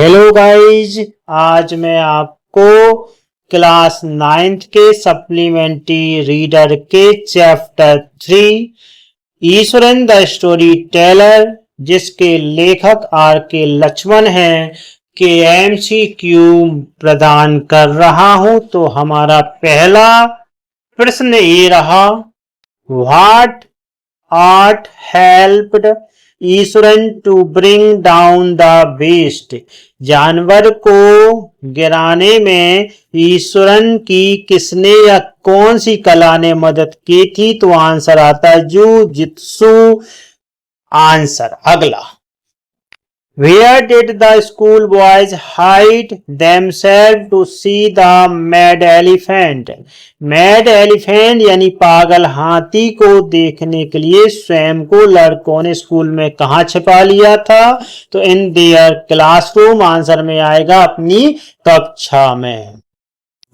Hello guys, आज मैं आपको क्लास 9th के सप्लीमेंट्री रीडर के chapter 3 Eswaran the story teller, जिसके लेखक आर के लक्ष्मण हैं, के MCQ प्रदान कर रहा हूं। तो हमारा पहला प्रश्न ये रहा, what art helped Iswaran to bring down the beast. जानवर को गिराने में ईश्वरन की किसने या कौन सी कला ने मदद की थी? तो आंसर आता है जूजित्सु आंसर। अगला, Where did the school boys hide themselves to see the mad elephant? Mad elephant यानी पागल हाथी को देखने के लिए स्वयं को लड़कों ने स्कूल में कहाँ छिपा लिया था? तो इन देयर क्लासरूम। आंसर में आएगा अपनी कक्षा में।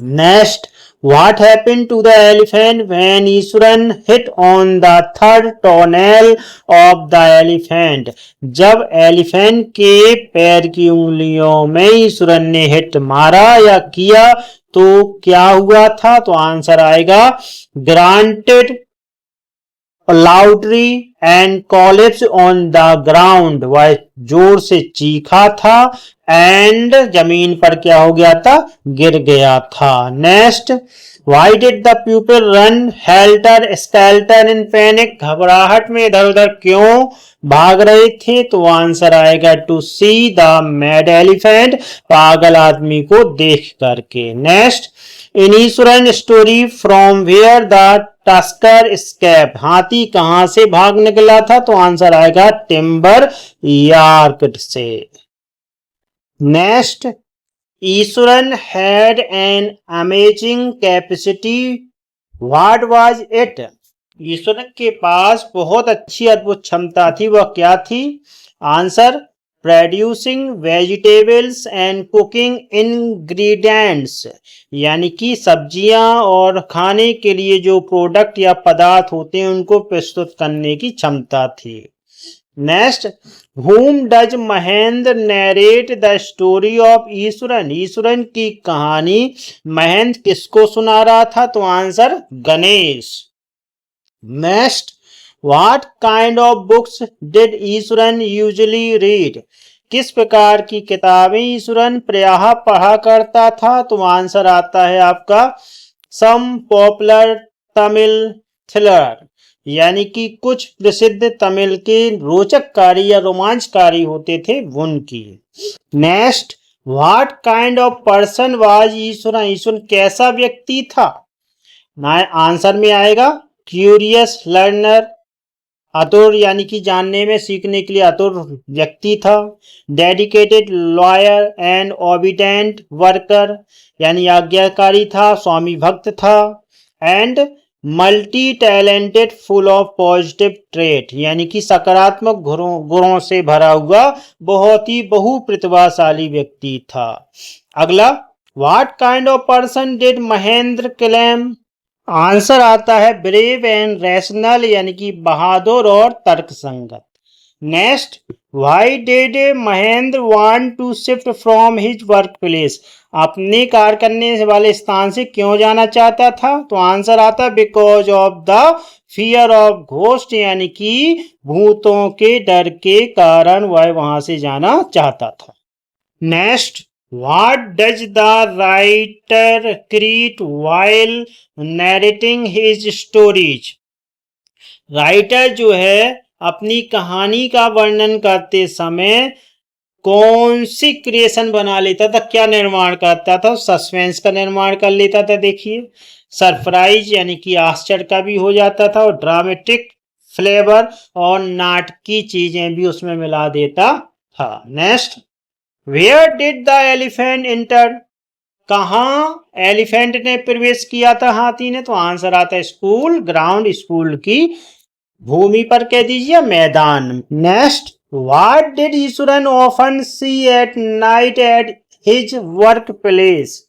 Next, what happened to the elephant when Eswaran hit on the third toenail of the elephant? जब एलिफेंट के पैर की उंगलियों में ईश्वरन ने हिट मारा या किया तो क्या हुआ था? तो आंसर आएगा granted loudly and collapse on the ground. वह जोर से चीखा था एंड जमीन पर क्या हो गया था? गिर गया था। Next, Why did the pupil run helter skelter in panic? घबराहट में इधर उधर क्यों भाग रहे थे? तो आंसर आएगा to see the mad elephant, पागल आदमी को देख करके। Next, in Iswaran story from where the tusker escape, हाथी कहां से भाग निकला था? तो आंसर आएगा टिम्बर यार्ड से। Next, Iswaran had an amazing capacity. What was it? Iswaran के पास बहुत अच्छी अद्भुत क्षमता थी। वह क्या थी? Answer, producing vegetables and cooking ingredients, यानी कि सब्जियां और खाने के लिए जो प्रोडक्ट या पदार्थ होते हैं उनको प्रस्तुत करने की क्षमता थी। Next, whom does Mahendra narrate the story of Eswaran? Eswaran की कहानी महेंद्र किसको सुना रहा था? तो answer Ganesh. Next, what kind of books did Eswaran usually read? किस प्रकार की किताबें ईश्वरन प्रायः पढ़ा करता था? तो आंसर आता है आपका some popular तमिल थ्रिलर, यानी कि कुछ प्रसिद्ध तमिल के रोचककारी या रोमांचकारी होते थे उनकी। Next, what kind of person was Eswaran? Eswaran कैसा व्यक्ति था? आंसर में आएगा क्यूरियस लर्नर, आतुर यानी कि जानने में सीखने के लिए आतुर व्यक्ति था। Dedicated lawyer and obedient worker, यानी आज्ञाकारी था, स्वामी भक्त था। And multi talented full of positive trait, यानी कि सकारात्मक गुणों से भरा हुआ बहुत ही बहुप्रतिभाशाली व्यक्ति था। अगला, what kind of person did Mahendra claim? Answer आता है ब्रेव एंड रैशनल, यानी कि बहादुर और तर्कसंगत। Next, why did Mahendra want to shift from his work place? अपने कार्य करने वाले स्थान से क्यों जाना चाहता था? तो आंसर आता है because of the fear of ghost, यानी कि भूतों के डर के कारण वह वहां से जाना चाहता था। Next, what does the writer create while narrating his stories? Writer जो है अपनी कहानी का वर्णन करते समय कौन सी क्रिएशन बना लेता था, क्या निर्माण करता था? सस्पेंस का निर्माण कर लेता था। देखिए, सरप्राइज यानी कि आश्चर्य का भी हो जाता था, और ड्रामेटिक फ्लेवर और नाटकीय चीजें भी उसमें मिला देता था। Next, where did the elephant enter? कहाँ एलिफेंट ने प्रवेश किया था हाथी ने? तो आंसर आता है स्कूल ग्राउंड, स्कूल की भूमि पर कह दीजिए, मैदान। Next, what did Iswaran often see at night at his work place?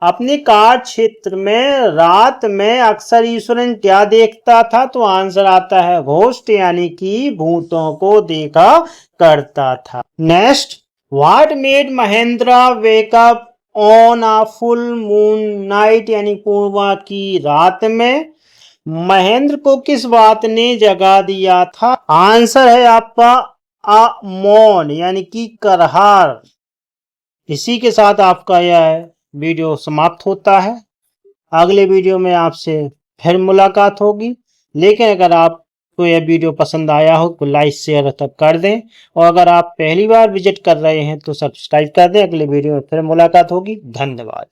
अपने कार्य क्षेत्र में रात में अक्सर ईश्वरन क्या देखता था? तो आंसर आता है घोस्ट, यानी कि भूतों को देखा करता था। Next, what made Mahindra wake up on a full moon night, यानी पूर्णिमा की रात में महेंद्र को किस बात ने जगा दिया था? आंसर है आपका अ मौन, यानी कि करहार। इसी के साथ आपका यह वीडियो समाप्त होता है। अगले वीडियो में आपसे फिर मुलाकात होगी। लेकिन अगर आपको यह वीडियो पसंद आया हो तो लाइक शेयर तक कर दें, और अगर आप पहली बार विजिट कर रहे हैं तो सब्सक्राइब कर दें। अगले वीडियो में फिर मुलाकात होगी। धन्यवाद।